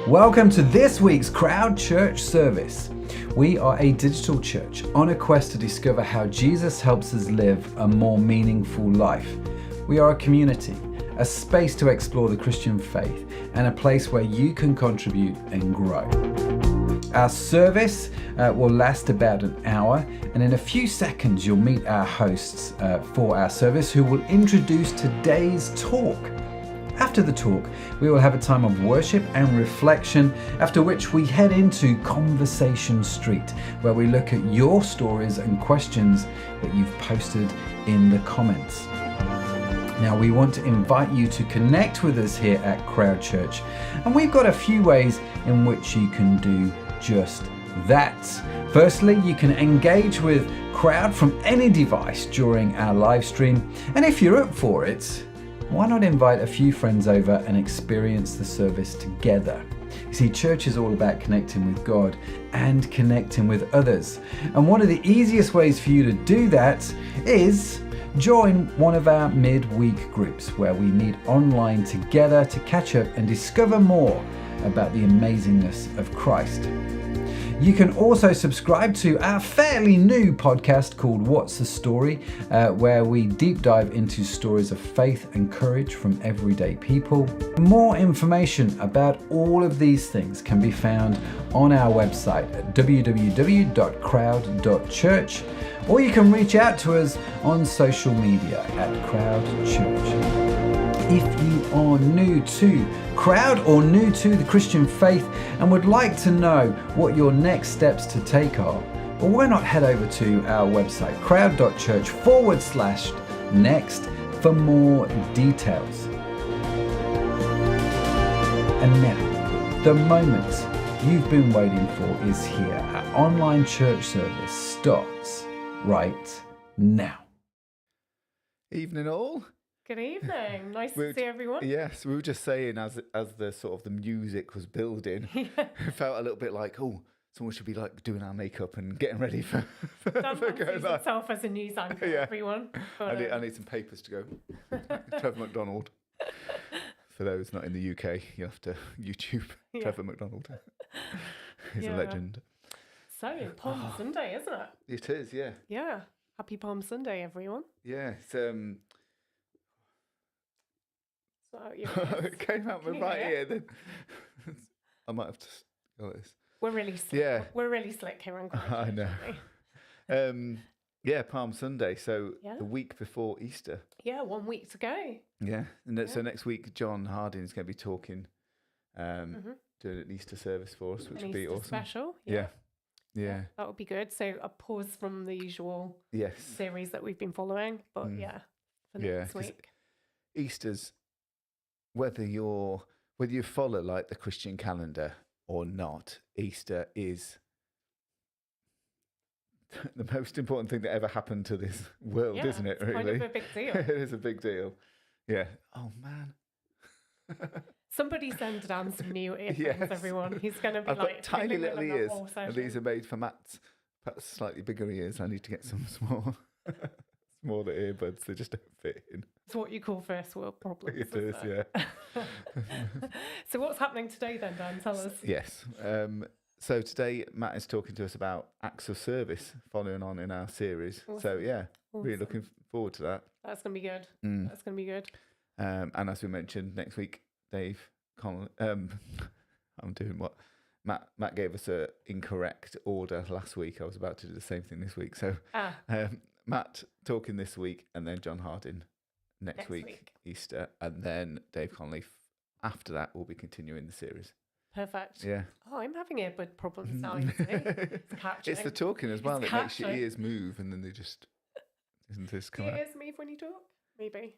Welcome to this week's Crowd Church service. We are a digital church on a quest to discover how Jesus helps us live a more meaningful life. We are a community, a space to explore the Christian faith, and a place where you can contribute and grow. Our service will last about an hour, and in a few seconds you'll meet our hosts for our service who will introduce today's talk. After the talk, we will have a time of worship and reflection, after which we head into Conversation Street, where we look at your stories and questions that you've posted in the comments. Now, we want to invite you to connect with us here at Crowd Church, and we've got a few ways in which you can do just that. Firstly, you can engage with Crowd from any device during our live stream, and if you're up for it, why not invite a few friends over and experience the service together? You see, church is all about connecting with God and connecting with others. And one of the easiest ways for you to do that is join one of our midweek groups where we meet online together to catch up and discover more about the amazingness of Christ. You can also subscribe to our fairly new podcast called What's the Story, where we deep dive into stories of faith and courage from everyday people. More information about all of these things can be found on our website at www.crowd.church, or you can reach out to us on social media at Crowd Church. If you are new to Crowd or new to the Christian faith and would like to know what your next steps to take are, well, why not head over to our website, crowd.church/next, for more details. And now, the moment you've been waiting for is here. Our online church service starts right now. Evening all. Good evening. Nice to see everyone. Yes, we were just saying as the sort of the music was building, it felt a little bit like, oh, someone should be like doing our makeup and getting ready for going live. Itself as a news anchor, yeah. Everyone. But, I need some papers to go. Trevor McDonald. For those not in the UK, you have to YouTube Trevor McDonald. He's a legend. So, Palm Sunday, isn't it? It is, yeah. Yeah. Happy Palm Sunday, everyone. Yeah, it's it came out my right ear. Then I might have to go like this. We're really slick. Yeah. We're really slick here on Crowd. I know. Palm Sunday. So the week before Easter. Yeah, 1 week to go. Yeah, and so next week John Harding is going to be talking, doing an Easter service for us, which would be awesome. Special. Yeah. That would be good. So a pause from the usual series that we've been following, but for next week. Easter's. Whether you follow like the Christian calendar or not, Easter is the most important thing that ever happened to this world, isn't it? Really, kind of a big deal. It is a big deal. Yeah. Oh man. Somebody send Dan some new earphones, everyone. He's going to be like tiny little ears, and these are made for Matt's perhaps slightly bigger ears. I need to get some smaller earbuds. They just don't fit in. It's what you call first world problems. It is, yeah. So what's happening today then, Dan? Tell us. Yes. So today Matt is talking to us about acts of service, following on in our series. Awesome. So really looking forward to that. That's going to be good. That's going to be good. And as we mentioned, next week, Dave Connolly, I'm doing what Matt gave us a incorrect order last week. I was about to do the same thing this week. So Matt talking this week, and then John Harding next week, Easter, and then Dave Connolly after that will be continuing the series. Perfect. Yeah. Oh, I'm having earbud problems now. It's the talking as well that makes your ears move, and then they just come out. Do your ears move when you talk? Maybe.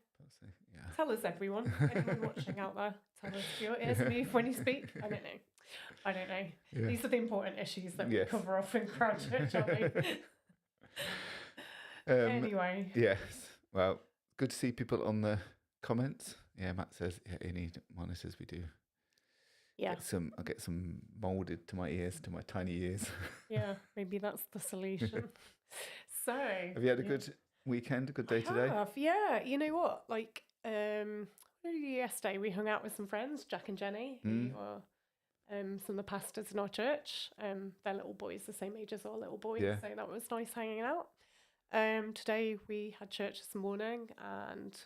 Yeah. Tell us, everyone. Anyone watching out there, tell us. Do your ears move when you speak? I don't know. Yeah. These are the important issues that we cover off in Crowd Church, aren't we? Anyway. Yes. Well, good to see people on the comments. Yeah, Matt says you need monitors. We do. Yeah. I'll get some moulded to my ears, to my tiny ears. Yeah, maybe that's the solution. So. Have you had a good weekend? A good day today? Yeah. You know what? Like, yesterday we hung out with some friends, Jack and Jenny, who are some of the pastors in our church. Their little boys, the same age as our little boys, so that was nice hanging out. Today we had church this morning, and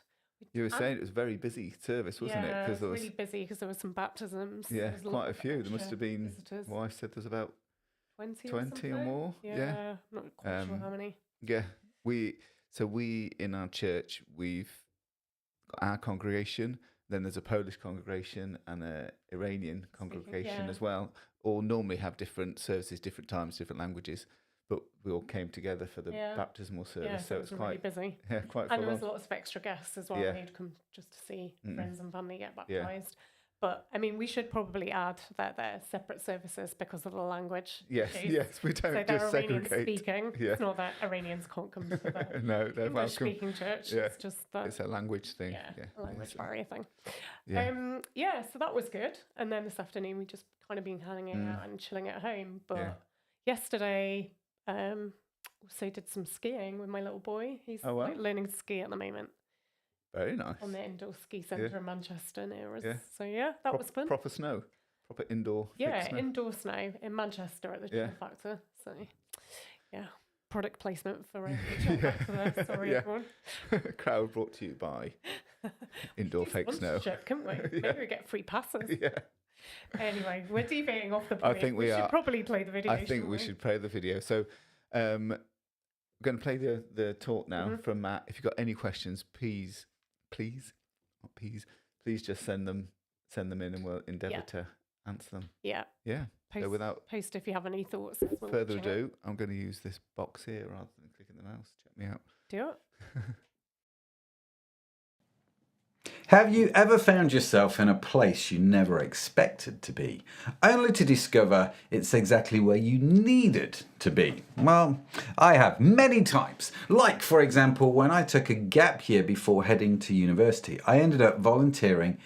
you were saying it was a very busy service, wasn't it? Because it was really busy because there were some baptisms. Yeah, quite a few. There must have been. Visitors. Wife said there's about 20 or more. Yeah, not quite sure how many. Yeah, we in our church, we've got our congregation. Then there's a Polish congregation and a Iranian congregation as well. All normally have different services, different times, different languages. But we all came together for the baptismal service, so it's quite really busy. Yeah, quite. And there was lots of extra guests as well. They'd come just to see friends and family get baptised. But I mean, we should probably add that they're separate services because of the language. Yes, we don't so just Iranian segregate. Speaking. Yeah. It's not that Iranians can't come to the no, they're English speaking church. Yeah. It's just that it's a language thing. A language barrier thing. Yeah. So that was good. And then this afternoon we just kind of been hanging out and chilling at home. But yesterday, also did some skiing with my little boy. He's like learning to ski at the moment. Very nice. On the indoor ski centre in Manchester near us. So that was fun. Proper snow. Proper indoor. Yeah, indoor snow in Manchester at the Chill Factor. So product placement for Chill Factor. Sorry, everyone. Crowd brought to you by Indoor Fake Snow. Couldn't we? Maybe we get free passes. Yeah. Anyway, we're deviating off the point. I think we should probably play the video. I think we should play the video. So we're going to play the talk now from Matt. If you've got any questions, please just send them in, and we'll endeavour to answer them. Yeah. Post, so without post if you have any thoughts. Further ado, I'm going to use this box here rather than clicking the mouse. Check me out. Do it. Have you ever found yourself in a place you never expected to be, only to discover it's exactly where you needed to be? Well, I have many times. Like, for example, when I took a gap year before heading to university, I ended up volunteering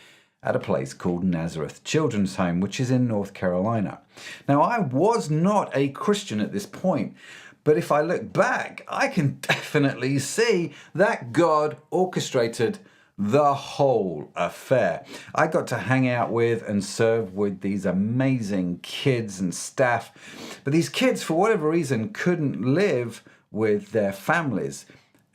at a place called Nazareth Children's Home, which is in North Carolina. Now, I was not a Christian at this point, but if I look back, I can definitely see that God orchestrated the whole affair. I got to hang out with and serve with these amazing kids and staff, but these kids, for whatever reason, couldn't live with their families.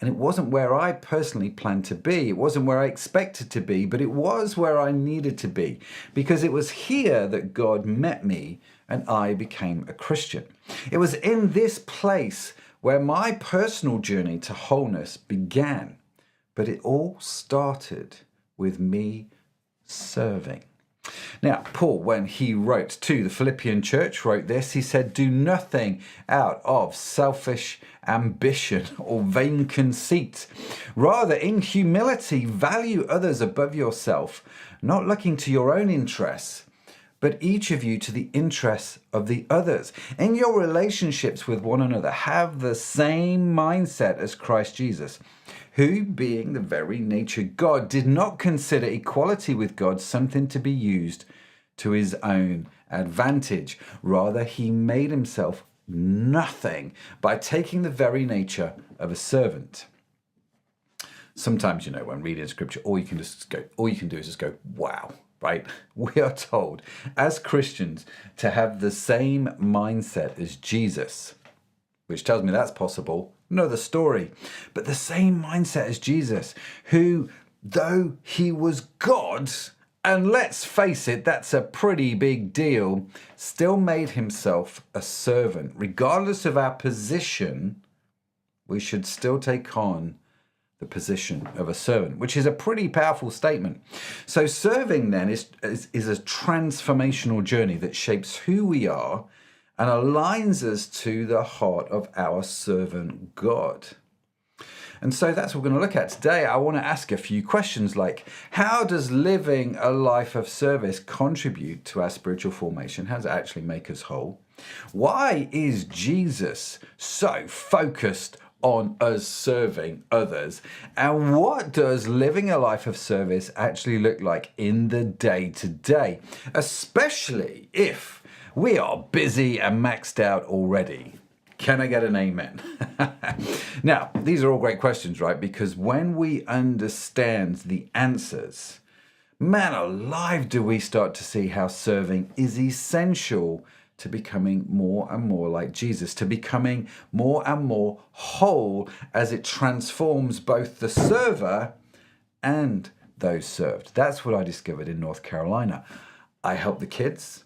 And it wasn't where I personally planned to be. It wasn't where I expected to be, but it was where I needed to be, because it was here that God met me and I became a Christian. It was in this place where my personal journey to wholeness began. But it all started with me serving. Now, Paul, when he wrote to the Philippian Church, wrote this. He said, "Do nothing out of selfish ambition or vain conceit. Rather, in humility, value others above yourself, not looking to your own interests, but each of you to the interests of the others. In your relationships with one another, have the same mindset as Christ Jesus, who, being the very nature God, did not consider equality with God something to be used to his own advantage. Rather, he made himself nothing by taking the very nature of a servant." Sometimes, when reading scripture, all you can do is just go, wow. Right? We are told as Christians to have the same mindset as Jesus, which tells me that's possible. Another story. But the same mindset as Jesus, who, though he was God, and let's face it, that's a pretty big deal, still made himself a servant. Regardless of our position, we should still take on the position of a servant, which is a pretty powerful statement. So serving then is a transformational journey that shapes who we are and aligns us to the heart of our servant God. And so that's what we're going to look at today. I want to ask a few questions like, how does living a life of service contribute to our spiritual formation? How does it actually make us whole? Why is Jesus so focused on us serving others? And what does living a life of service actually look like in the day-to-day, especially if we are busy and maxed out already? Can I get an amen? Now, these are all great questions, right? Because when we understand the answers, man alive, do we start to see how serving is essential to becoming more and more like Jesus, to becoming more and more whole as it transforms both the server and those served. That's what I discovered in North Carolina. I helped the kids,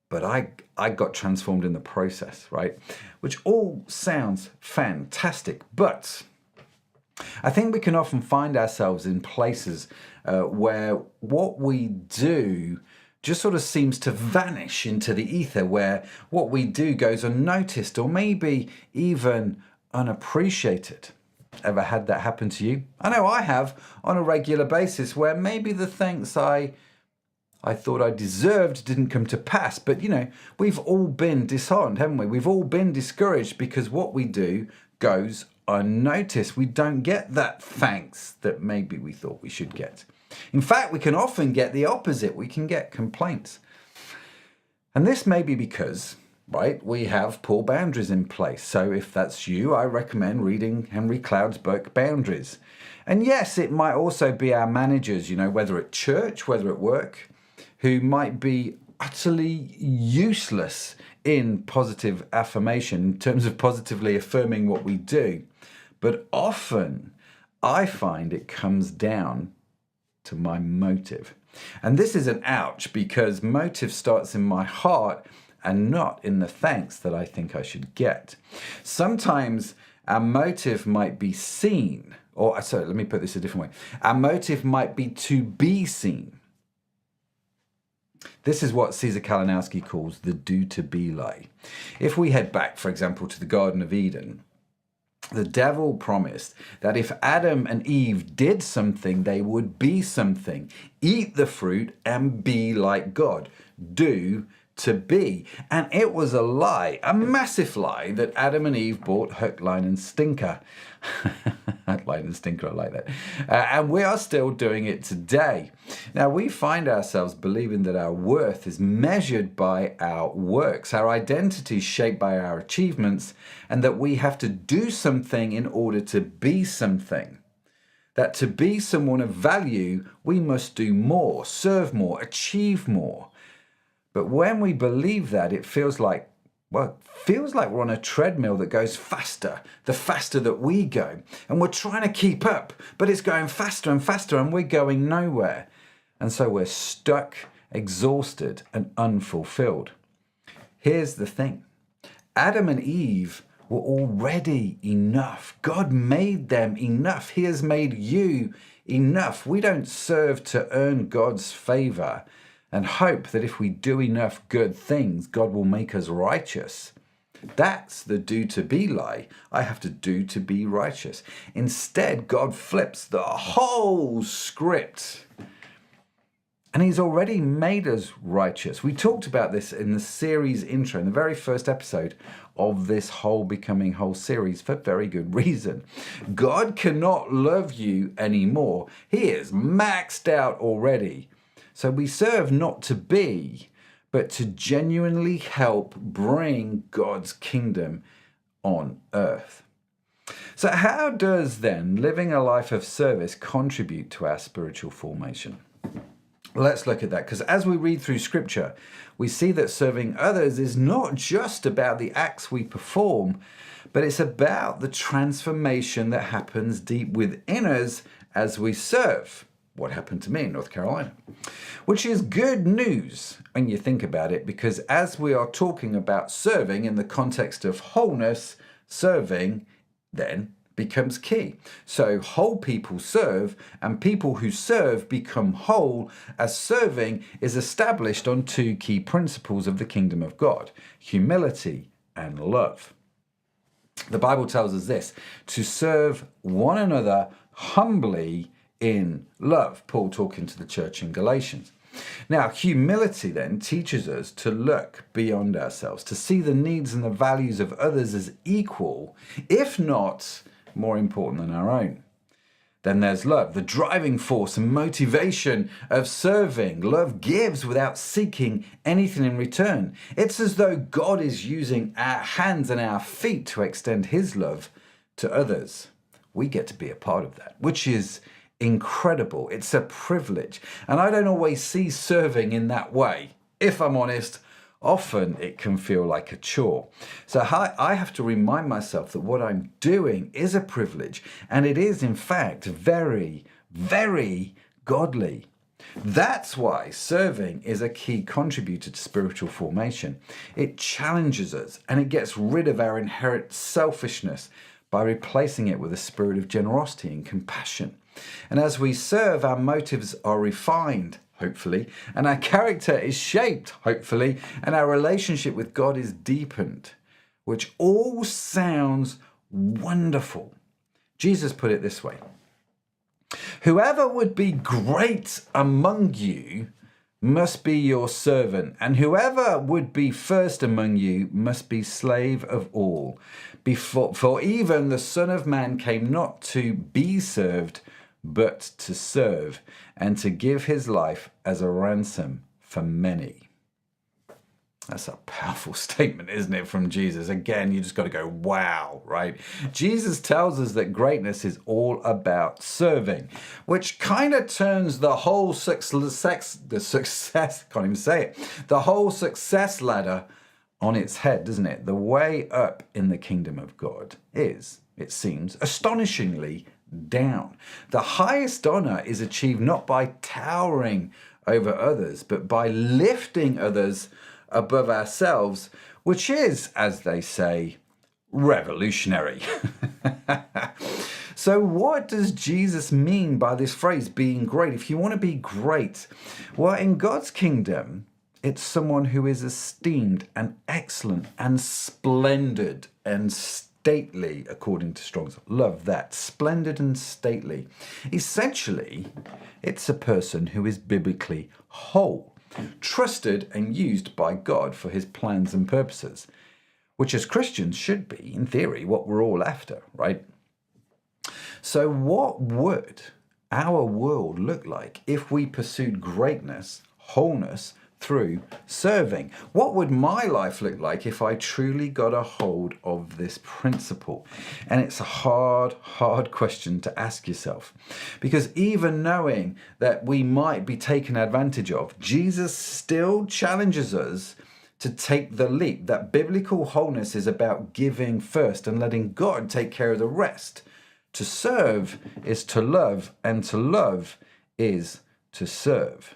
but I got transformed in the process, right? Which all sounds fantastic, but I think we can often find ourselves in places where what we do just sort of seems to vanish into the ether, where what we do goes unnoticed or maybe even unappreciated. Ever had that happen to you? I know I have on a regular basis, where maybe the thanks I thought I deserved didn't come to pass. But, we've all been disheartened, haven't we? We've all been discouraged because what we do goes unnoticed. We don't get that thanks that maybe we thought we should get. In fact, we can often get the opposite. We can get complaints. And this may be because, right, we have poor boundaries in place. So if that's you, I recommend reading Henry Cloud's book, Boundaries. And yes, it might also be our managers, whether at church, whether at work, who might be utterly useless in positive affirmation, in terms of positively affirming what we do. But often I find it comes down to my motive. And this is an ouch, because motive starts in my heart and not in the thanks that I think I should get. Sometimes our motive might be seen, or sorry, let me put this a different way. Our motive might be to be seen. This is what Caesar Kalinowski calls the do-to-be lie. If we head back, for example, to the Garden of Eden, the devil promised that if Adam and Eve did something, they would be something. Eat the fruit and be like God. Do to be. And it was a lie, a massive lie, that Adam and Eve bought hook, line and stinker. Hook, line and stinker, I like that. And we are still doing it today. Now, we find ourselves believing that our worth is measured by our works, our identity is shaped by our achievements, and that we have to do something in order to be something. That to be someone of value, we must do more, serve more, achieve more. But when we believe that, it feels like we're on a treadmill that goes faster, the faster that we go. And we're trying to keep up, but it's going faster and faster and we're going nowhere. And so we're stuck, exhausted, and unfulfilled. Here's the thing. Adam and Eve were already enough. God made them enough. He has made you enough. We don't serve to earn God's favor and hope that if we do enough good things, God will make us righteous. That's the do-to-be lie. I have to do to be righteous. Instead, God flips the whole script. And he's already made us righteous. We talked about this in the series intro, in the very first episode of this whole Becoming Whole series, for very good reason. God cannot love you anymore. He is maxed out already. So we serve not to be, but to genuinely help bring God's kingdom on earth. So how does then living a life of service contribute to our spiritual formation? Let's look at that, because as we read through Scripture, we see that serving others is not just about the acts we perform, but it's about the transformation that happens deep within us as we serve. What happened to me in North Carolina? Which is good news when you think about it, because as we are talking about serving in the context of wholeness, serving then becomes key. So whole people serve, and people who serve become whole, as serving is established on two key principles of the kingdom of God: humility and love. The Bible tells us this: to serve one another humbly in love. Paul talking to the church in Galatians. Now, humility then teaches us to look beyond ourselves, to see the needs and the values of others as equal, if not more important than our own. Then there's love, the driving force and motivation of serving. Love gives without seeking anything in return. It's as though God is using our hands and our feet to extend his love to others. We get to be a part of that, which is incredible. It's a privilege. And I don't always see serving in that way. If I'm honest, often it can feel like a chore. So I have to remind myself that what I'm doing is a privilege, and it is, in fact, very, very godly. That's why serving is a key contributor to spiritual formation. It challenges us and it gets rid of our inherent selfishness by replacing it with a spirit of generosity and compassion. And as we serve, our motives are refined, hopefully, and our character is shaped, hopefully, and our relationship with God is deepened, which all sounds wonderful. Jesus put it this way: whoever would be great among you must be your servant, and whoever would be first among you must be slave of all. For even the Son of Man came not to be served, but to serve, and to give his life as a ransom for many. That's a powerful statement, isn't it, from Jesus? Again, you just got to go, wow, right? Jesus tells us that greatness is all about serving, which kind of turns the whole the whole success ladder on its head, doesn't it? The way up in the kingdom of God is, it seems, astonishingly down. The highest honor is achieved not by towering over others, but by lifting others above ourselves, which is, as they say, revolutionary. So what does Jesus mean by this phrase, being great? If you want to be great, well, in God's kingdom, it's someone who is esteemed and excellent and splendid and stately, according to Strong's. Love that. Splendid and stately. Essentially, it's a person who is biblically whole, trusted and used by God for his plans and purposes, which as Christians should be, in theory, what we're all after, right? So what would our world look like if we pursued greatness, wholeness, through serving? What would my life look like if I truly got a hold of this principle? And it's a hard question to ask yourself, because even knowing that we might be taken advantage of, Jesus still challenges us to take the leap, that biblical wholeness is about giving first and letting God take care of the rest. To serve is to love, and to love is to serve.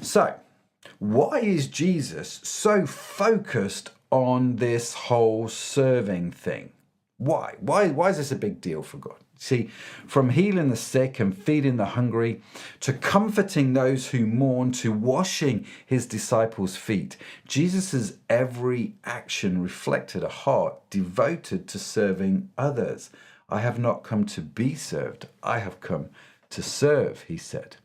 So, why is Jesus so focused on this whole serving thing? Why? Why is this a big deal for God? See, from healing the sick and feeding the hungry, to comforting those who mourn, to washing his disciples' feet, Jesus' every action reflected a heart devoted to serving others. I have not come to be served, I have come to serve, he said.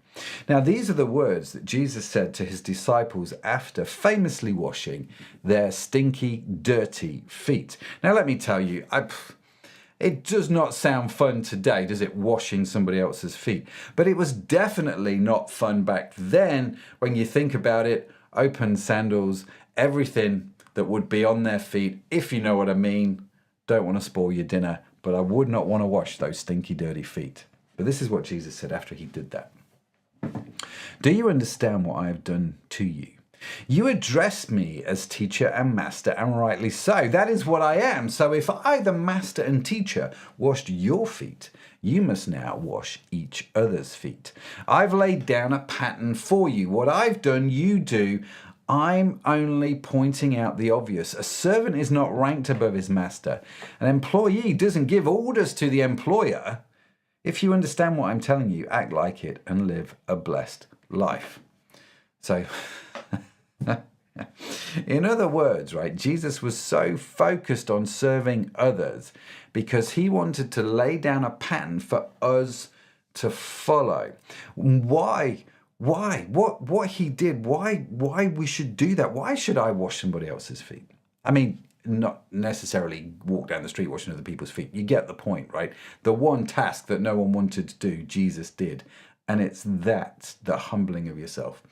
Now, these are the words that Jesus said to his disciples after famously washing their stinky, dirty feet. Now, let me tell you, it does not sound fun today, does it, washing somebody else's feet? But it was definitely not fun back then when you think about it. Open sandals, everything that would be on their feet, if you know what I mean. Don't want to spoil your dinner, but I would not want to wash those stinky, dirty feet. But this is what Jesus said after he did that. Do you understand what I have done to you? You address me as teacher and master, and rightly so. That is what I am. So if I, the master and teacher, washed your feet, you must now wash each other's feet. I've laid down a pattern for you. What I've done, you do. I'm only pointing out the obvious. A servant is not ranked above his master. An employee doesn't give orders to the employer. If you understand what I'm telling you, act like it and live a blessed life. So, in other words, right, Jesus was so focused on serving others because he wanted to lay down a pattern for us to follow. Why? What he did, why we should do that? Why should I wash somebody else's feet? I mean, not necessarily walk down the street washing other people's feet. You get the point, right? The one task that no one wanted to do, Jesus did. And it's the humbling of yourself.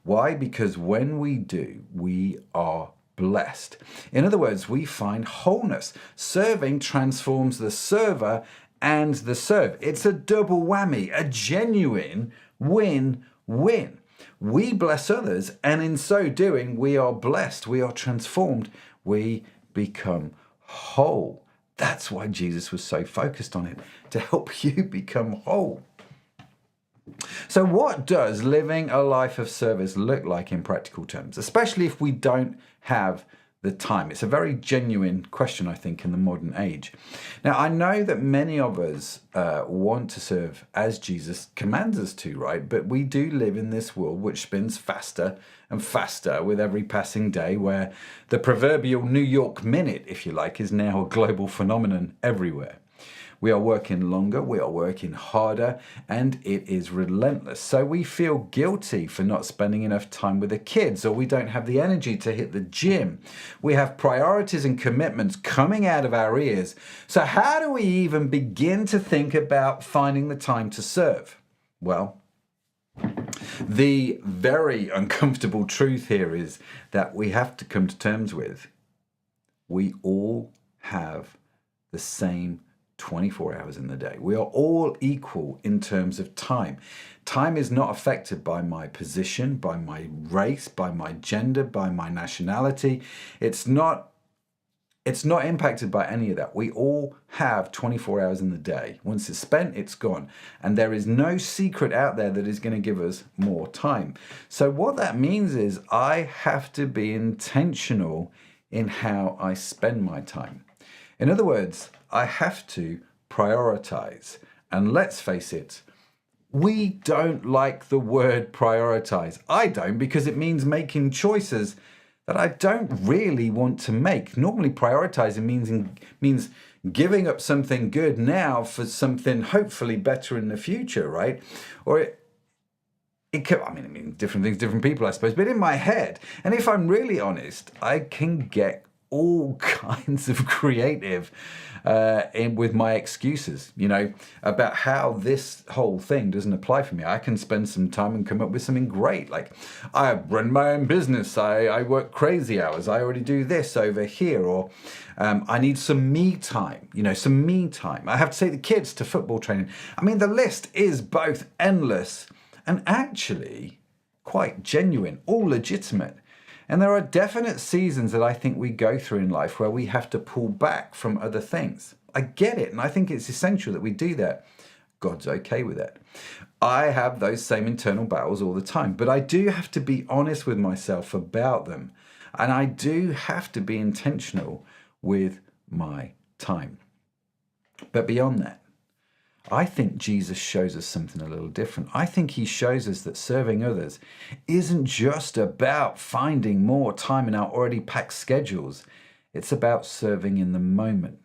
Why? Because when we do, we are blessed. In other words, we find wholeness. Serving transforms the server and the serve. It's a double whammy, a genuine win-win. We bless others, and in so doing, we are blessed, we are transformed, we become whole. That's why Jesus was so focused on it, to help you become whole. So what does living a life of service look like in practical terms, especially if we don't have the time? It's a very genuine question, I think, in the modern age. Now, I know that many of us want to serve as Jesus commands us to, right? But we do live in this world which spins faster and faster with every passing day, where the proverbial New York minute, if you like, is now a global phenomenon everywhere. We are working longer, we are working harder, and it is relentless. So we feel guilty for not spending enough time with the kids, or we don't have the energy to hit the gym. We have priorities and commitments coming out of our ears. So how do we even begin to think about finding the time to serve? Well, the very uncomfortable truth here is that we have to come to terms with, we all have the same 24 hours in the day. We are all equal in terms of time. Time is not affected by my position, by my race, by my gender, by my nationality. It's not impacted by any of that. We all have 24 hours in the day. Once it's spent, it's gone. And there is no secret out there that is going to give us more time. So what that means is I have to be intentional in how I spend my time. In other words, I have to prioritize. And let's face it, we don't like the word prioritize. I don't, because it means making choices that I don't really want to make. Normally prioritizing means giving up something good now for something hopefully better in the future, right? Or it could, I mean different things, different people, I suppose, but in my head, and if I'm really honest, I can get all kinds of creative with my excuses, about how this whole thing doesn't apply for me. I can spend some time and come up with something great. Like, I run my own business. I work crazy hours. I already do this over here. Or I need some me time, some me time. I have to take the kids to football training. I mean, the list is both endless and actually quite genuine, all legitimate. And there are definite seasons that I think we go through in life where we have to pull back from other things. I get it, and I think it's essential that we do that. God's okay with it. I have those same internal battles all the time, but I do have to be honest with myself about them. And I do have to be intentional with my time. But beyond that, I think Jesus shows us something a little different. I think he shows us that serving others isn't just about finding more time in our already packed schedules. It's about serving in the moment.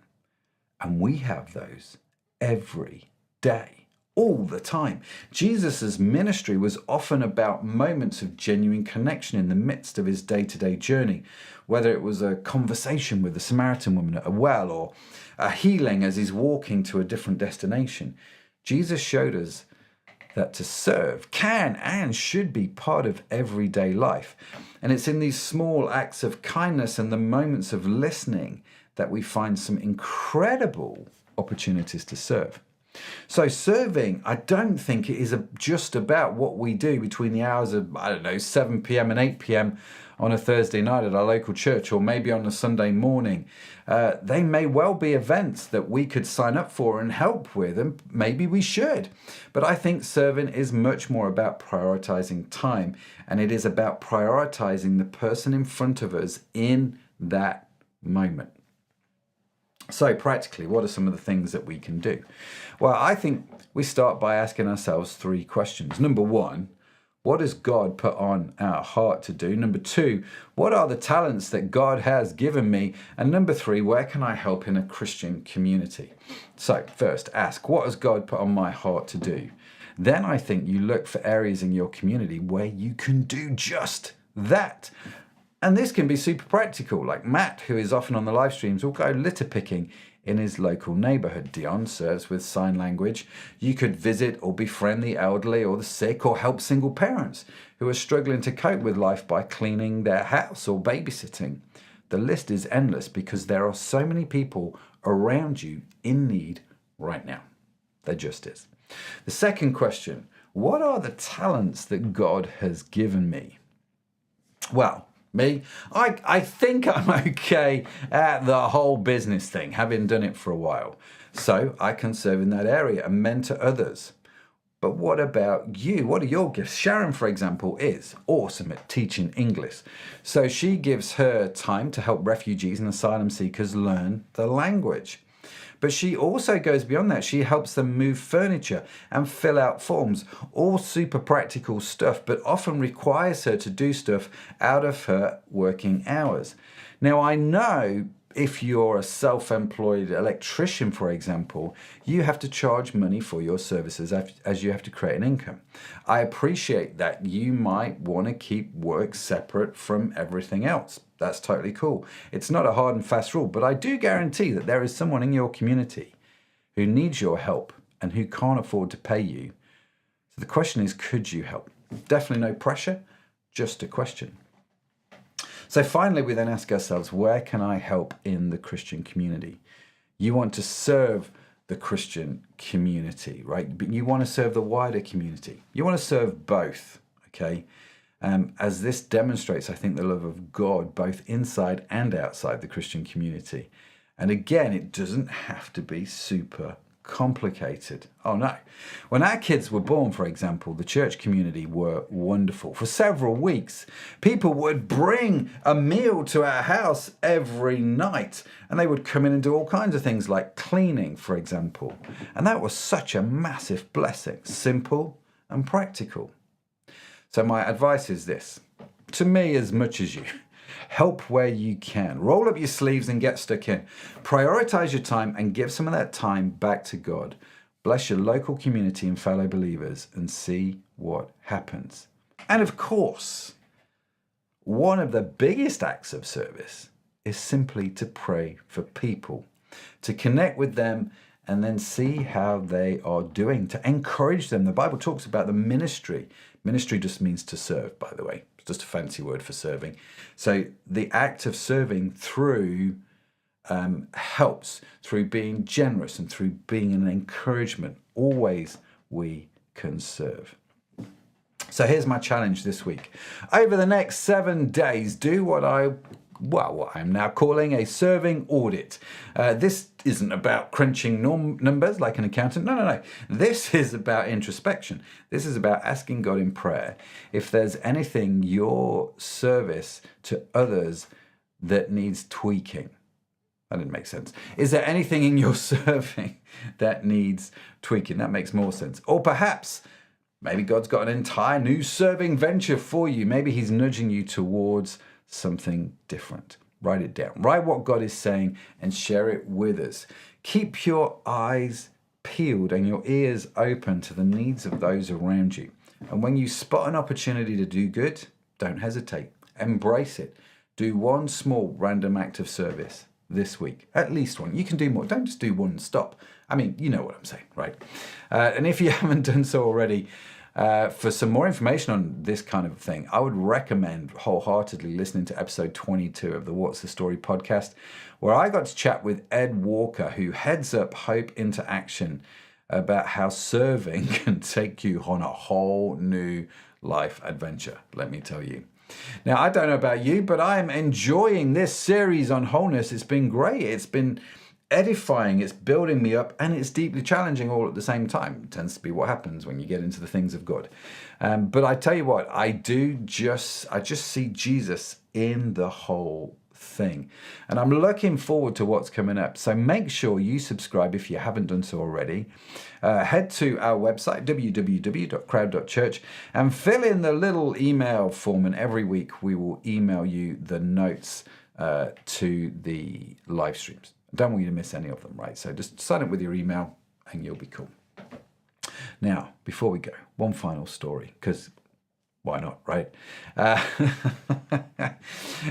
And we have those every day, all the time. Jesus' ministry was often about moments of genuine connection in the midst of his day-to-day journey, whether it was a conversation with a Samaritan woman at a well or a healing as he's walking to a different destination. Jesus showed us that to serve can and should be part of everyday life. And it's in these small acts of kindness and the moments of listening that we find some incredible opportunities to serve. So serving, I don't think it is just about what we do between the hours of, 7 p.m. and 8 p.m. on a Thursday night at our local church, or maybe on a Sunday morning. They may well be events that we could sign up for and help with, and maybe we should. But I think serving is much more about prioritizing time, and it is about prioritizing the person in front of us in that moment. So practically, what are some of the things that we can do? Well, I think we start by asking ourselves 3 questions. Number 1, what has God put on our heart to do? Number 2, what are the talents that God has given me? And number 3, where can I help in a Christian community? So first, ask, what has God put on my heart to do? Then I think you look for areas in your community where you can do just that. And this can be super practical, like Matt, who is often on the live streams, will go litter picking in his local neighborhood. Dion serves with sign language. You could visit or befriend the elderly or the sick, or help single parents who are struggling to cope with life by cleaning their house or babysitting. The list is endless because there are so many people around you in need right now. There just is. The second question, what are the talents that God has given me? Well, me, I think I'm okay at the whole business thing, having done it for a while. So I can serve in that area and mentor others. But what about you? What are your gifts? Sharon, for example, is awesome at teaching English. So she gives her time to help refugees and asylum seekers learn the language. But she also goes beyond that. She helps them move furniture and fill out forms. All super practical stuff, but often requires her to do stuff out of her working hours. Now, I know if you're a self-employed electrician, for example, you have to charge money for your services as you have to create an income. I appreciate that you might want to keep work separate from everything else. That's totally cool. It's not a hard and fast rule, but I do guarantee that there is someone in your community who needs your help and who can't afford to pay you. So the question is, could you help? Definitely no pressure, just a question. So finally, we then ask ourselves, where can I help in the Christian community? You want to serve the Christian community, right? But you want to serve the wider community. You want to serve both, okay? As this demonstrates, I think, the love of God, both inside and outside the Christian community. And again, it doesn't have to be super complicated. Oh no. When our kids were born, for example, the church community were wonderful. For several weeks, people would bring a meal to our house every night, and they would come in and do all kinds of things like cleaning, for example. And that was such a massive blessing, simple and practical. So my advice is this, to me as much as you. Help where you can. Roll up your sleeves and get stuck in. Prioritize your time and give some of that time back to God. Bless your local community and fellow believers and see what happens. And of course, one of the biggest acts of service is simply to pray for people, to connect with them and then see how they are doing, to encourage them. The Bible talks about the ministry. Ministry just means to serve, by the way. It's just a fancy word for serving. So the act of serving through helps, through being generous and through being an encouragement. Always we can serve. So here's my challenge this week. Over the next 7 days, do what I'm now calling a serving audit. This isn't about crunching numbers like an accountant. No. This is about introspection. This is about asking God in prayer if there's anything your service to others that needs tweaking. That didn't make sense. Is there anything in your serving that needs tweaking? That makes more sense. Or perhaps maybe God's got an entire new serving venture for you. Maybe he's nudging you towards something different. Write it down. Write what God is saying and share it with us. Keep your eyes peeled and your ears open to the needs of those around you. And when you spot an opportunity to do good, don't hesitate. Embrace it. Do one small random act of service this week. At least one. You can do more. Don't just do one and stop. I mean, you know what I'm saying, right? And if you haven't done so already, for some more information on this kind of thing, I would recommend wholeheartedly listening to episode 22 of the What's the Story podcast, where I got to chat with Ed Walker, who heads up Hope into Action, about how serving can take you on a whole new life adventure, let me tell you. Now, I don't know about you, but I am enjoying this series on wholeness. It's been great. It's been edifying, it's building me up, and it's deeply challenging all at the same time. It tends to be what happens when you get into the things of God. But I tell you what, I just see Jesus in the whole thing. And I'm looking forward to what's coming up. So make sure you subscribe if you haven't done so already. Head to our website, www.crowd.church, and fill in the little email form, and every week we will email you the notes to the live streams. Don't want you to miss any of them, right? So just sign up with your email and you'll be cool. Now, before we go, one final story, because why not, right?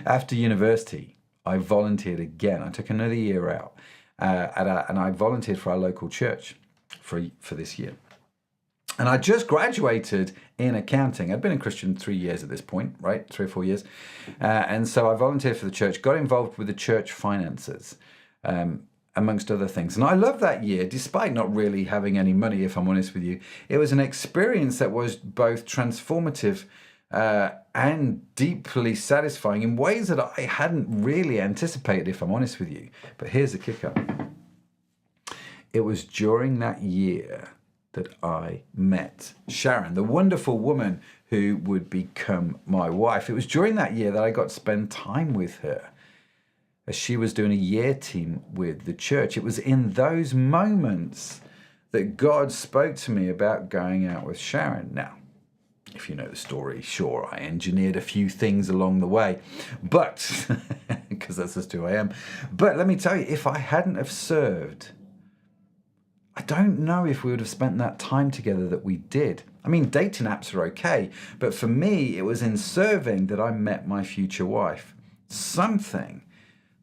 After university, I volunteered again. I took another year out and I volunteered for our local church for this year. And I just graduated in accounting. I'd been a Christian 3 years at this point, right? 3 or 4 years. And so I volunteered for the church, got involved with the church finances. amongst other things. And I love that year, despite not really having any money, if I'm honest with you. It was an experience that was both transformative and deeply satisfying in ways that I hadn't really anticipated, if I'm honest with you. But here's the kicker. It was during that year that I met Sharon, the wonderful woman who would become my wife. It was during that year that I got to spend time with her as she was doing a year team with the church. It was in those moments that God spoke to me about going out with Sharon. Now, if you know the story, sure, I engineered a few things along the way, but, because that's just who I am. But let me tell you, if I hadn't have served, I don't know if we would have spent that time together that we did. I mean, dating apps are okay, but for me, it was in serving that I met my future wife. Something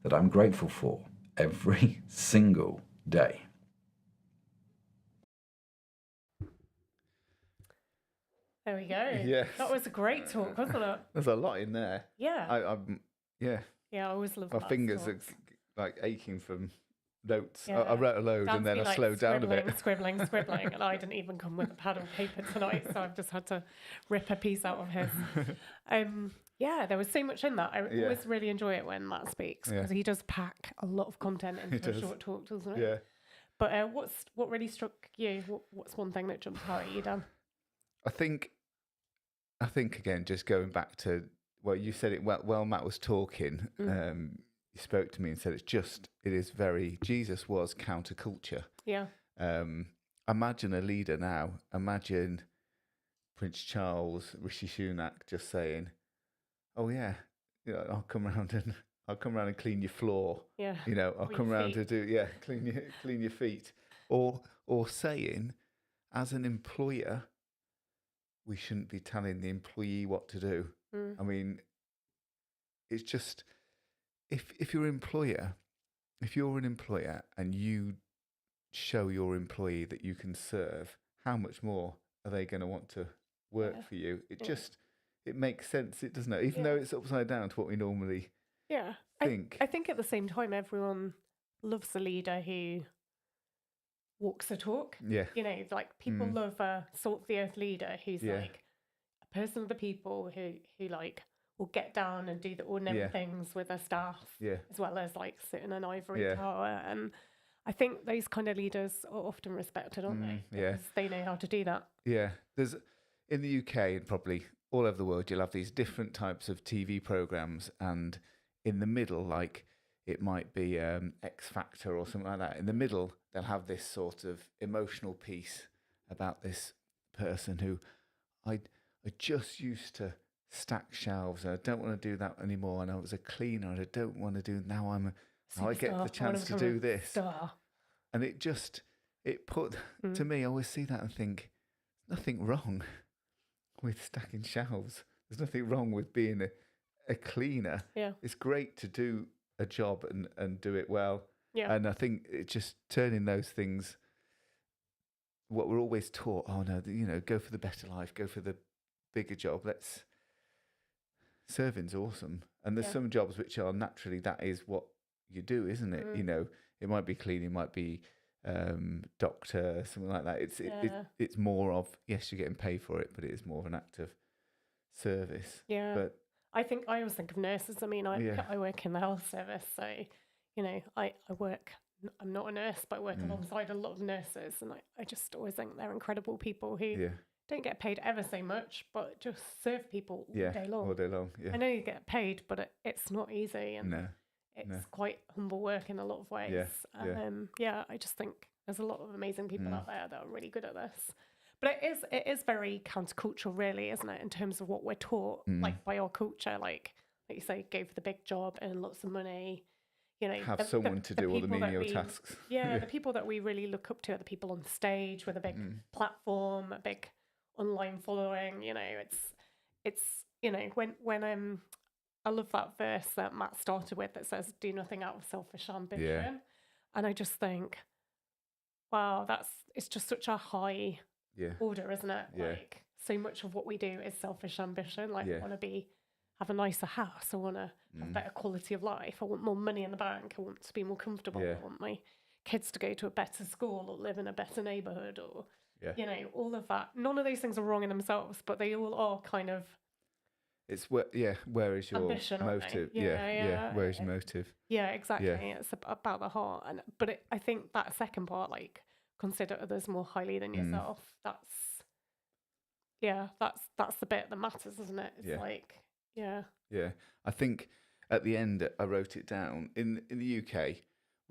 that I'm grateful for every single day. There we go. Yes. That was a great talk, wasn't it? There's a lot in there. Yeah. Yeah. Yeah, I always love My fingers are like aching from notes. Yeah. I wrote a load and then I slowed down a bit. Scribbling, and I didn't even come with a pad and paper tonight, so I've just had to rip a piece out of his. Yeah, there was so much in that. I always really enjoy it when Matt speaks, because he does pack a lot of content into a short talk, doesn't it? Yeah. But what really struck you? What's one thing that jumped out at you, Dan? I think again, just going back to, well, you said it well, Matt was talking. He spoke to me and said Jesus was counterculture. Yeah. Imagine a leader now. Imagine Prince Charles, Rishi Sunak just saying, "Oh yeah, I'll come around and clean your floor. Yeah. I'll come around to do clean your feet." Or saying, as an employer, we shouldn't be telling the employee what to do. I mean, it's just, if you're an employer and you show your employee that you can serve, how much more are they going to want to work for you? It makes sense, doesn't it? Even though it's upside down to what we normally think. I think at the same time, everyone loves a leader who walks the talk. Yeah. Like people love a salt of the earth leader who's like a person of the people who like will get down and do the ordinary things with their staff, as well as like sit in an ivory tower. And I think those kind of leaders are often respected, aren't they? Because they know how to do that. Yeah. There's, in the UK and probably all over the world, you'll have these different types of TV programs, and in the middle, like it might be X Factor or something like that. In the middle, they'll have this sort of emotional piece about this person who I just used to stack shelves, and I don't want to do that anymore. And I was a cleaner, and I don't want to do. Now I get the chance to do this. Star. And to me, I always see that and think, nothing wrong with stacking shelves. There's nothing wrong with being a cleaner. Yeah. It's great to do a job and do it well. Yeah. And I think it's just turning those things, what we're always taught, go for the better life, go for the bigger job. Serving's awesome. And there's some jobs which are naturally, that is what you do, isn't it? It might be cleaning, it might be doctor, something like that. It's more of, yes, you're getting paid for it, but it is more of an act of service. Yeah. But I always think of nurses. I mean, I work in the health service, so I work. I'm not a nurse, but I work alongside a lot of nurses, and I just always think they're incredible people who don't get paid ever so much, but just serve people all day long. All day long. Yeah. I know you get paid, but it's not easy, and it's quite humble work in a lot of ways. Yeah. I just think there's a lot of amazing people out there that are really good at this. But it is very countercultural, really, isn't it? In terms of what we're taught, like by our culture, like you say, go for the big job, earn lots of money. Have someone to do all the menial tasks. Yeah, the people that we really look up to are the people on stage with a big platform, a big online following. It's when I love that verse that Matt started with that says, "Do nothing out of selfish ambition," and I just think, wow, it's just such a high order, isn't it? Like so much of what we do is selfish ambition. Like I want to be have a nicer house. I want to have better quality of life. I want more money in the bank. I want to be more comfortable. I want my kids to go to a better school or live in a better neighborhood or, all of that. None of those things are wrong in themselves, but they all are kind of... It's where is your ambition, motive? Where is your motive? Yeah, exactly. Yeah. It's about the heart. But I think that second part, like, consider others more highly than yourself, that's the bit that matters, isn't it? It's like, yeah. I think at the end I wrote it down. In the UK,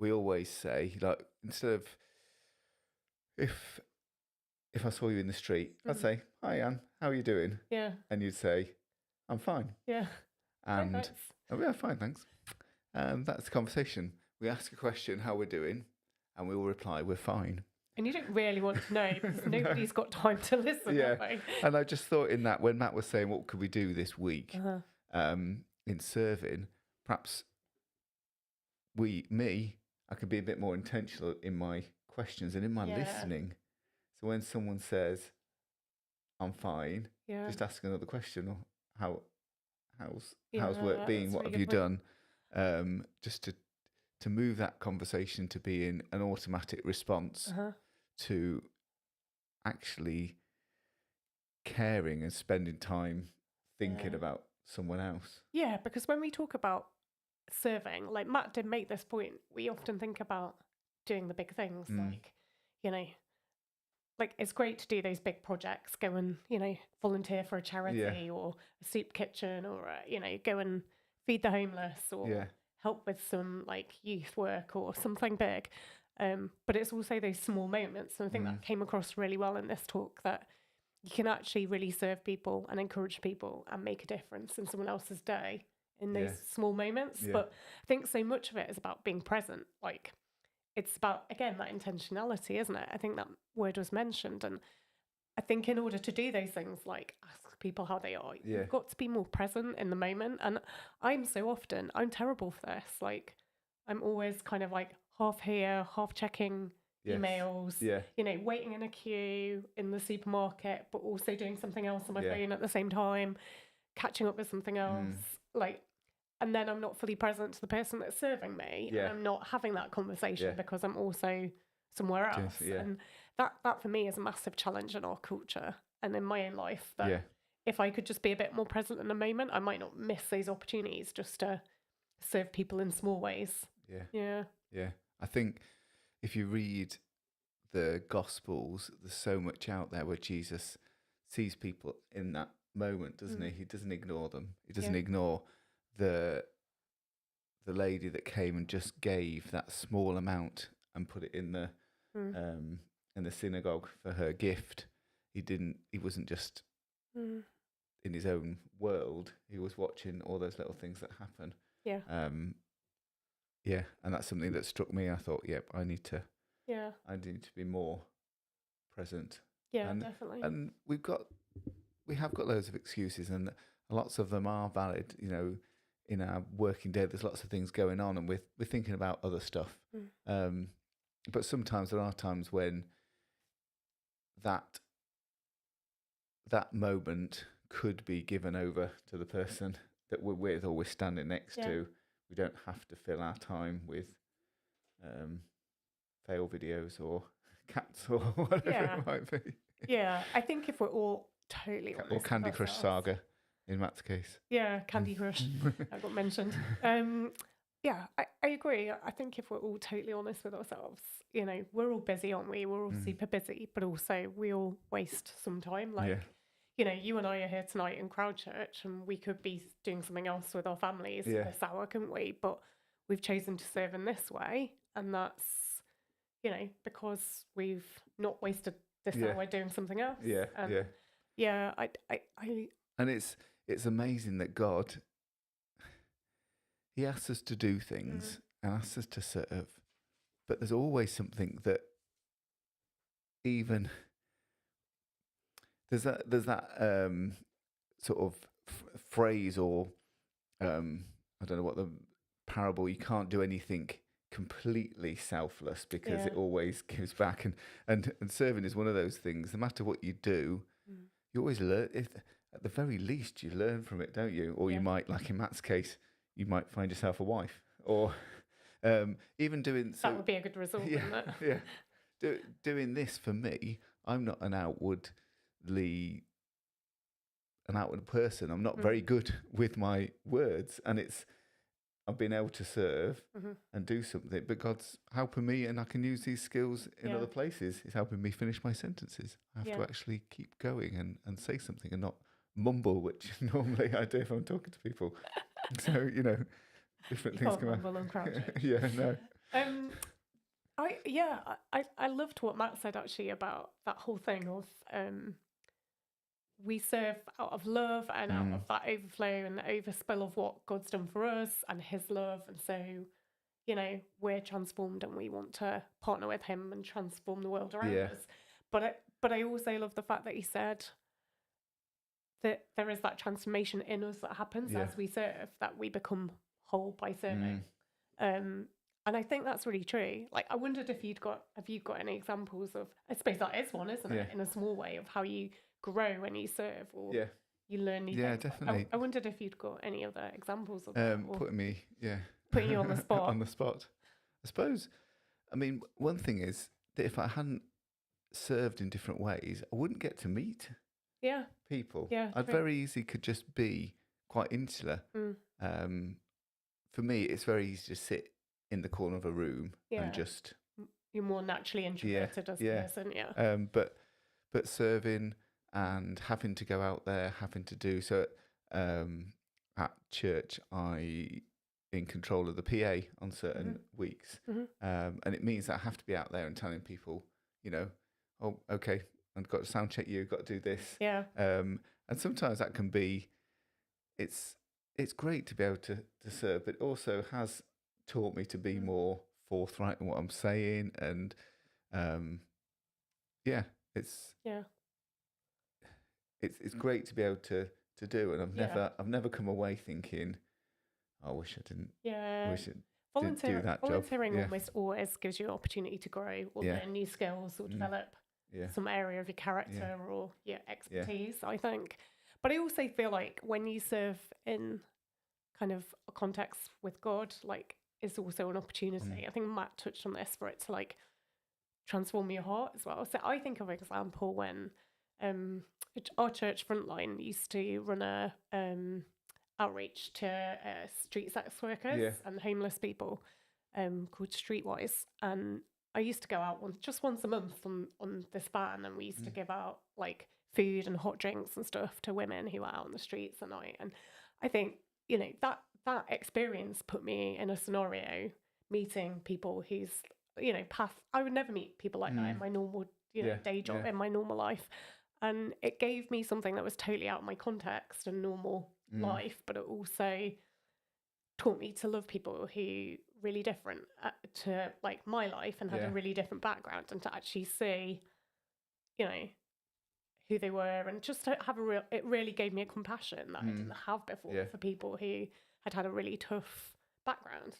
we always say, like, instead of if I saw you in the street, I'd say, "Hi, Anne, how are you doing?" Yeah. And you'd say, "I'm fine." Yeah. And yeah, fine, thanks. That's the conversation. We ask a question, how we're doing, and we will reply, "We're fine." And you don't really want to know because nobody's got time to listen. Yeah. And I just thought in that, when Matt was saying, what could we do this week in serving, perhaps I could be a bit more intentional in my questions and in my listening. So when someone says, "I'm fine," just ask another question, or how's work been? What have you done? Just to move that conversation to be in an automatic response to actually caring and spending time thinking about someone else. Yeah, because when we talk about serving, like Matt did make this point, we often think about doing the big things, like, like it's great to do those big projects, go and, volunteer for a charity or a soup kitchen or, go and feed the homeless or help with some like youth work or something big. But it's also those small moments. And I think that came across really well in this talk, that you can actually really serve people and encourage people and make a difference in someone else's day in those small moments. But I think so much of it is about being present. Like, it's about, again, that intentionality, isn't it? I think that word was mentioned. And I think in order to do those things, like ask people how they are, you've got to be more present in the moment. And I'm terrible for this. Like, I'm always kind of like half here, half checking emails, waiting in a queue in the supermarket, but also doing something else on my phone at the same time, catching up with something else. Like, and then I'm not fully present to the person that's serving me. And I'm not having that conversation because I'm also somewhere else. And that for me is a massive challenge in our culture and in my own life, that if I could just be a bit more present in the moment, I might not miss those opportunities just to serve people in small ways. Yeah. I think if you read the Gospels, there's so much out there where Jesus sees people in that moment, doesn't he? He doesn't ignore them. He doesn't ignore the lady that came and just gave that small amount and put it in the synagogue for her gift. He wasn't just in his own world. He was watching all those little things that happen. And that's something that struck me. I thought, I need to be more present. Definitely. And we have got loads of excuses, and lots of them are valid. In our working day, there's lots of things going on, and we're thinking about other stuff. But sometimes there are times when that moment could be given over to the person that we're with or we're standing next to. We don't have to fill our time with fail videos or cats or whatever it might be. I think if we're all totally honest, or Candy Crush Saga in Matt's case. Candy Crush. I got mentioned. I agree. I think if we're all totally honest with ourselves, we're all busy, aren't we? We're all super busy, but also we all waste some time. Like, you and I are here tonight in Crowd Church, and we could be doing something else with our families this hour, couldn't we? But we've chosen to serve in this way, and that's, because we've not wasted this hour doing something else. And it's amazing that God, He asks us to do things and asks us to serve, but there's always something that even there's that sort of phrase or I don't know what the parable. You can't do anything completely selfless because it always gives back, and serving is one of those things. No matter what you do, you always learn. at the very least you learn from it, don't you? Or Yeah. you might, like in Matt's case, you might find yourself a wife, or even doing That would be a good result, wouldn't it? Yeah. Doing this for me, I'm not an outward person. I'm not very good with my words, and I've been able to serve and do something, but God's helping me, and I can use these skills in other places. He's helping me finish my sentences. I have to actually keep going and say something and not mumble, which normally I do if I'm talking to people. So, different things come out. Mumble and crouch. Yeah, no. I loved what Matt said actually about that whole thing of we serve out of love and out of that overflow and the overspill of what God's done for us and his love. And so, we're transformed and we want to partner with him and transform the world around us. But I also love the fact that he said that there is that transformation in us that happens as we serve, that we become whole by serving. And I think that's really true. Like, I wondered have you got any examples of, I suppose that is one, isn't it, in a small way, of how you grow when you serve or you learn new things. Yeah, definitely. I wondered if you'd got any other examples of that. Putting you on the spot. On the spot. I suppose, one thing is that if I hadn't served in different ways, I wouldn't get to meet people. Yeah, I'd very easily could just be quite insular. For me, it's very easy to sit in the corner of a room and just... You're more naturally introverted as a person, But serving and having to go out there, having to do... So at church, I in control of the PA on certain weeks. And it means that I have to be out there and telling people, oh, okay, I've got to sound check you, got to do this. Yeah. And sometimes that can be... It's great to be able to serve, but also has taught me to be more forthright in what I'm saying, and it's great to be able to do, and I've never come away thinking, I wish I didn't. Yeah. Wish I didn't do that job. Volunteering almost always gives you an opportunity to grow or learn new skills or develop some area of your character or your expertise, I think. But I also feel like when you serve in kind of a context with God, like, it's also an opportunity. I think Matt touched on this, for it to like transform your heart as well. So I think of an example when our church Frontline used to run a outreach to street sex workers and homeless people called Streetwise, and I used to go out once a month on this van, and we used to give out like food and hot drinks and stuff to women who were out on the streets at night. And I think that experience put me in a scenario meeting people whose path I would never meet people like that in my normal day job in my normal life, and it gave me something that was totally out of my context and normal life, but it also taught me to love people who really different to like my life and had a really different background, and to actually see who they were, and just to have it really gave me a compassion that I didn't have before for people who had a really tough background.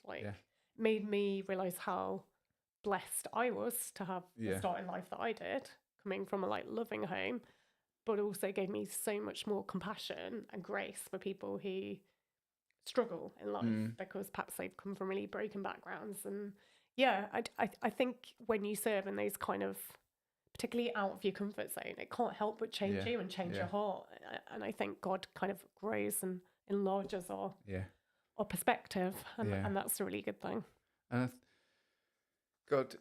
Made me realize how blessed I was to have the start in life that I did, coming from a like loving home, but also gave me so much more compassion and grace for people who struggle in life because perhaps they've come from really broken backgrounds. And I think when you serve in those kind of, particularly out of your comfort zone, it can't help but change you and change your heart. And I think God kind of grows and enlarges our perspective, and that's a really good thing. And God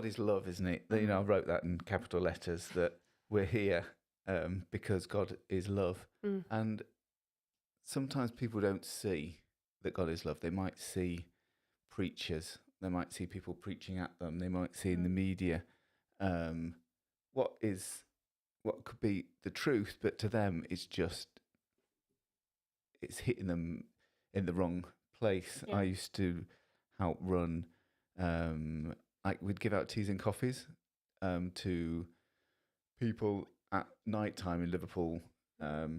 is love, isn't it? I wrote that in capital letters, that we're here because God is love. And sometimes people don't see that God is love. They might see preachers. They might see people preaching at them. They might see in the media what could be the truth, but to them it's hitting them in the wrong place. I used to help run, we'd give out teas and coffees to people at night time in Liverpool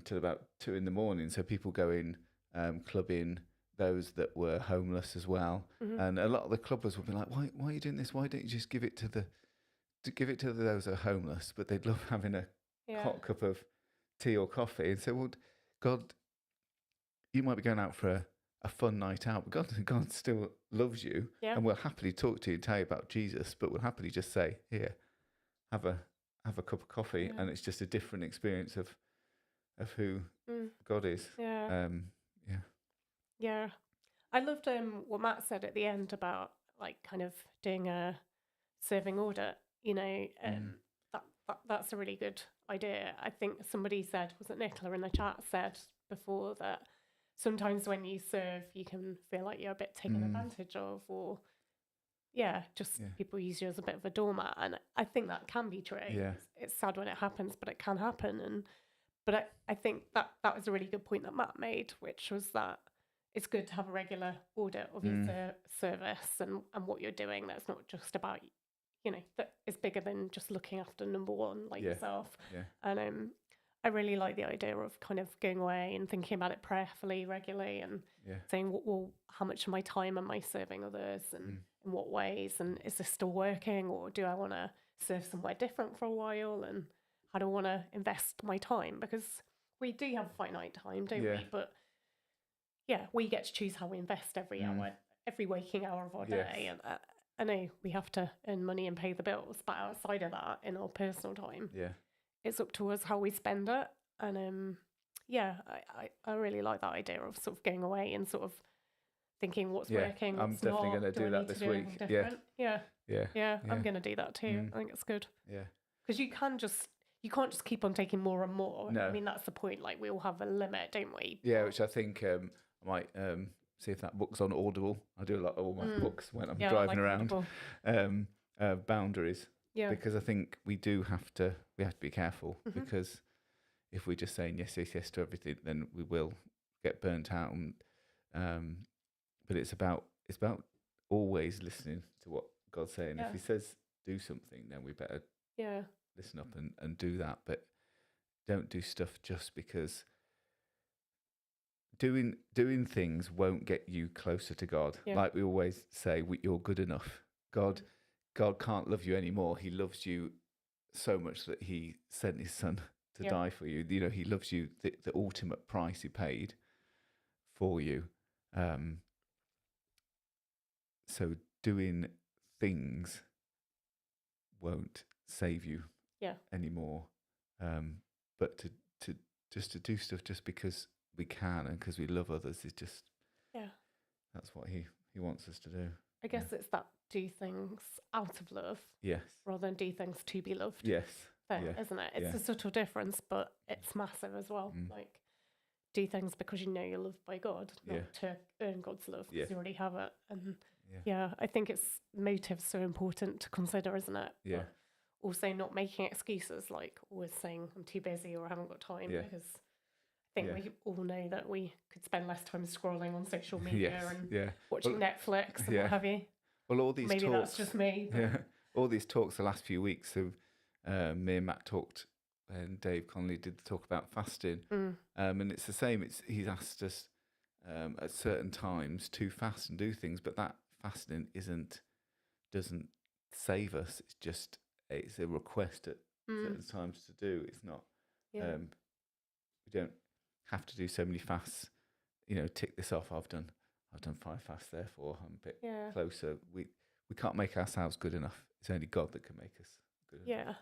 till about 2 a.m. So people go in clubbing, those that were homeless as well. And a lot of the clubbers would be like, why are you doing this? Why don't you just give it to those who are homeless? But they'd love having a hot cup of tea or coffee and say, well, God, you might be going out for a fun night out, but God still loves you, and will happily talk to you and tell you about Jesus, but will happily just say, here, have a cup of coffee, and it's just a different experience of who God is. Yeah. I loved what Matt said at the end about like kind of doing a serving audit. You know, that's a really good idea. I think somebody said, was it Nicola in the chat said before, that sometimes when you serve, you can feel like you're a bit taken advantage of, or people use you as a bit of a doormat, and I think that can be true. It's sad when it happens, but it can happen. But I think that was a really good point that Matt made, which was that it's good to have a regular audit of your service and what you're doing. That's not just about, that it's bigger than just looking after number one, like yourself. And I really like the idea of kind of going away and thinking about it prayerfully, regularly, and saying, well, how much of my time am I serving others, and in what ways, and is this still working, or do I want to serve somewhere different for a while, and how do I want to invest my time? Because we do have finite time, don't we? But we get to choose how we invest every hour, every waking hour of our day. And I know we have to earn money and pay the bills, but outside of that, in our personal time, it's up to us how we spend it. And I really like that idea of sort of going away and sort of thinking what's working, what's not. I'm definitely going to do that this week. I'm going to do that too. I think it's good. Because you can't just keep on taking more and more. No. I mean, that's the point. Like, we all have a limit, don't we? Yeah, which I think I might see if that book's on Audible. I do a lot of all my books when I'm driving around. Boundaries. Yeah. Because I think we have to be careful, because if we're just saying yes to everything, then we will get burnt out. And, but it's about always listening to what God's saying. If He says do something, then we better listen up and do that. But don't do stuff just because doing things won't get you closer to God. Like we always say, you're good enough. God can't love you anymore. He loves you so much that He sent His Son to die for you. You know, He loves you, the ultimate price He paid for you. So doing things won't save you anymore. But to do stuff just because we can and because we love others is just that's what he wants us to do. I guess it's that do things out of love, rather than do things to be loved. Thing, isn't it? It's a subtle difference, but it's massive as well. Like, do things because you know you're loved by God, not to earn God's love, because you already have it. And I think it's motive's so important to consider, isn't it? But also not making excuses, like always saying I'm too busy or I haven't got time, because I think we all know that we could spend less time scrolling on social media and watching Netflix and what have you. Well, all these maybe talks, that's just me. All these talks the last few weeks. So me and Matt talked, and Dave Connolly did the talk about fasting, and it's the same. He's asked us at certain times to fast and do things, but that fasting doesn't save us. It's a request at certain times to do. It's not. We don't have to do so many fasts. Tick this off. I've done 5 fasts, therefore I'm a bit closer. We can't make ourselves good enough. It's only God that can make us good enough.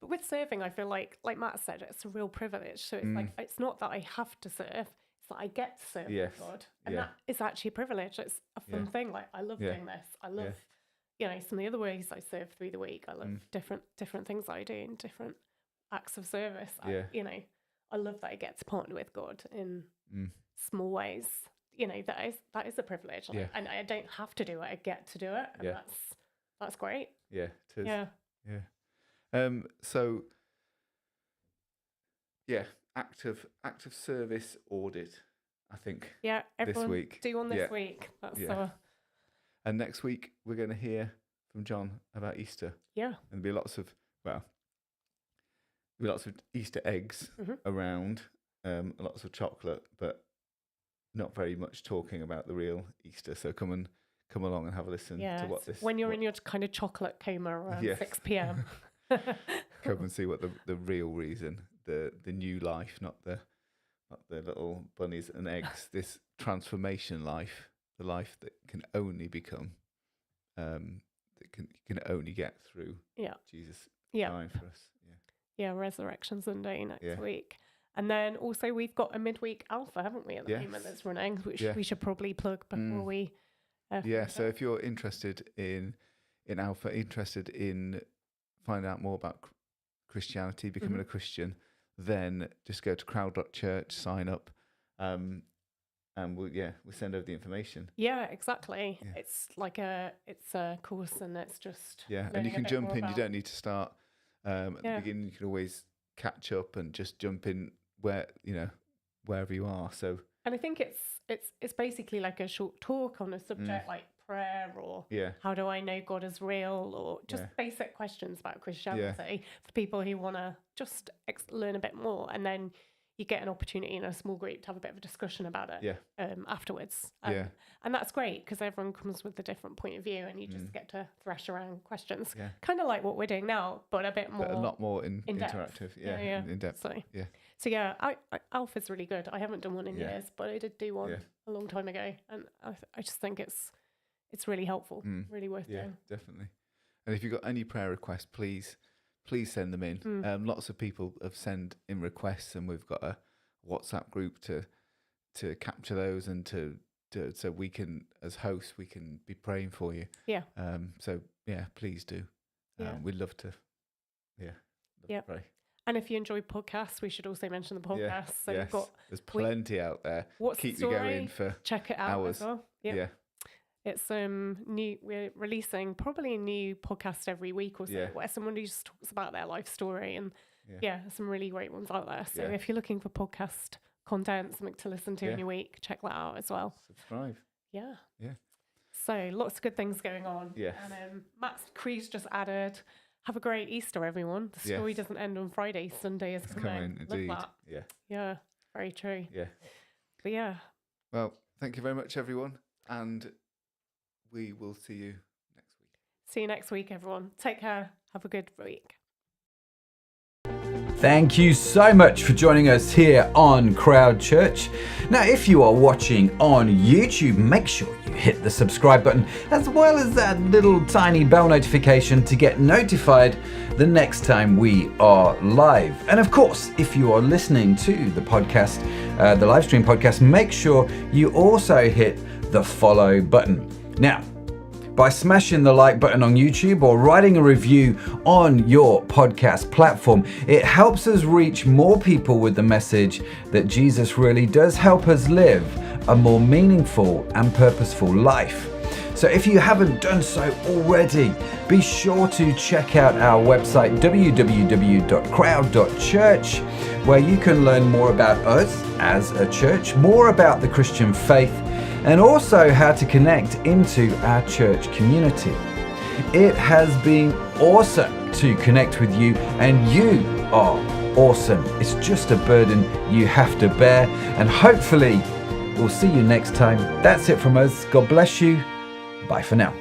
But with serving, I feel like Matt said, it's a real privilege. So it's like, it's not that I have to serve, it's that I get to serve God. And that is actually a privilege. It's a fun thing. Like, I love doing this. I love, some of the other ways I serve through the week. I love different things I do and different acts of service. I love that I get to partner with God in small ways. That is a privilege. And I don't have to do it. I get to do it. And that's great. Yeah, it is. So active service audit, I think. Yeah, everyone this week. Do one this week. That's and next week we're going to hear from John about Easter. And there'll be lots of Easter eggs around, lots of chocolate, but not very much talking about the real Easter. So come along and have a listen to what this. When you're in your kind of chocolate coma around 6 p.m. Come and see what the real reason the new life, not the little bunnies and eggs. This transformation life, the life that can only become, that can only get through Jesus dying for us. Yeah, Resurrection Sunday next week. And then also we've got a midweek alpha, haven't we, at the moment that's running, which we should probably plug before we... so if you're interested in alpha, interested in finding out more about Christianity, becoming a Christian, then just go to crowd.church, sign up, and we send over the information. Yeah, exactly. Yeah. It's like a course, and it's just and you can jump in. You don't need to start at the beginning. You can always catch up and just jump in wherever you are. So, and I think it's basically like a short talk on a subject like prayer, or how do I know God is real, or just basic questions about Christianity for people who want to just learn a bit more. And then you get an opportunity in a small group to have a bit of a discussion about it afterwards. And that's great because everyone comes with a different point of view, and you just get to thrash around questions, kind of like what we're doing now, but a bit more, a lot more interactive, in depth. So Alpha's really good. I haven't done one in years, but I did do one a long time ago, and I just think it's really helpful, really worth doing. Yeah, definitely. And if you've got any prayer requests, please send them in. Lots of people have sent in requests, and we've got a WhatsApp group to capture those and so we can, as hosts, we can be praying for you. Yeah. Please do. We'd love to. Pray. And if you enjoy podcasts, we should also mention the podcast. So we've got there's plenty out there. Keep you going for check it out hours. As well. Yeah. It's new. We're releasing probably a new podcast every week or so, where somebody just talks about their life story, and some really great ones out there. So if you're looking for podcast content, something to listen to in your week, check that out as well. Subscribe. Yeah. So lots of good things going on. Yeah. And Matt Cree's just added, have a great Easter, everyone. The story doesn't end on Friday. Sunday is coming. Indeed. Love that. Yeah. Yeah. Very true. Yeah. But yeah. Well, thank you very much, everyone. And we will see you next week. See you next week, everyone. Take care. Have a good week. Thank you so much for joining us here on Crowd Church. Now, if you are watching on YouTube, make sure you hit the subscribe button, as well as that little tiny bell notification to get notified the next time we are live. And of course, if you are listening to the podcast, the live stream podcast, make sure you also hit the follow button. Now, by smashing the like button on YouTube or writing a review on your podcast platform, it helps us reach more people with the message that Jesus really does help us live a more meaningful and purposeful life. So if you haven't done so already, be sure to check out our website, www.crowd.church, where you can learn more about us as a church, more about the Christian faith, and also how to connect into our church community. It has been awesome to connect with you, and you are awesome. It's just a burden you have to bear, and hopefully we'll see you next time. That's it from us. God bless you. Bye for now.